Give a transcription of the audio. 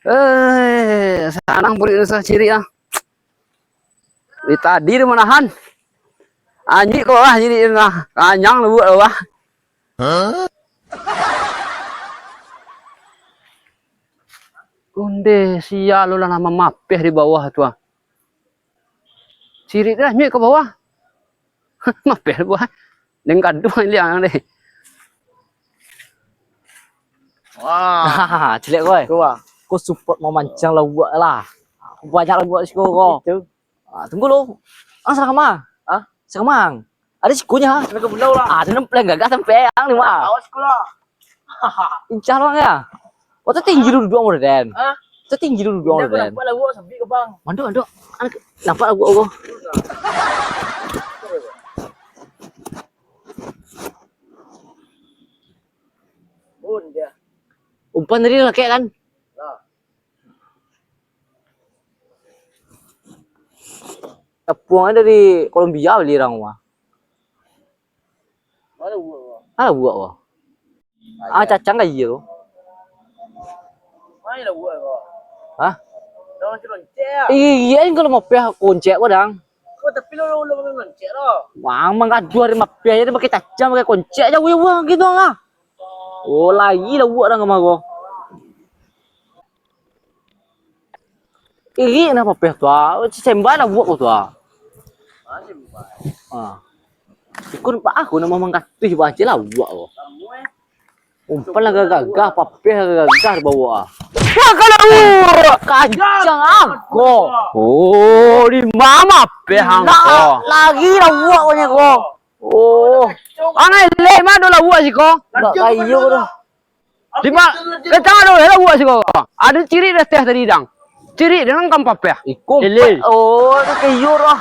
Sanang buri sa ciri ah. Di tadi dia menahan. Anjing kok lah jadi nah. Kanyang lu buat apa? Kunde sia lu lah nama mapeh di bawah tuh. Ciri dah nyek ke bawah. Mapeh di bawah. Neng kadu liang deh. Wah, jelek kowe. Kau support mau mancang lah buat lah. Aku banyak lah buat siko kau. Itu. Tunggu lo. Sekamang. Sekamang. Ada sikunya. Mereka belau lah. Ada nempel gagah sampai yang ni mah. Awas sekolah. Incah lo ya. Oh tu tinggi dulu dua orang den. Tu tinggi dulu dua orang den. Nampak lah gua sambil ke bang. Manduk. Nampak aku. Bun dia. Umpan tadi lah kayak kan. Puangnya dari Kolombia beli orang mah. Mana gua? Ada buat wah. Cacang kayak gitu. Mana lah gua kau? Hah? Jangan ceroncek. Iya, ini kalau mau pihak kuncek kau dang. Kau tapi lo ceroncek lo. Wang mangkat dua hari mapia jadi pakai cacang pakai kuncek aja wah gitu lah. Oh lagi lah buat orang sama gua. Ih, kenapa pihak tua? Sembah lah buat kau tua. Masih bukan. Ikut pak aku nama mangkat tuh baca lah buat kau. Kamu Umpan lah gagah, papih gagah bawa. Wah kalau kacang aku. Oh, di mama pehang ko. Lagi lah buat punya kau. Oh, Angai le mah do lah buat sih ko. nggak kayu dah. Di mana? Ketang do lah buat sih ko. Ada ciri dah teh tadi dang. Ciri dengan kam papeh. Ikum. Ele. Oh, itu kayu dah.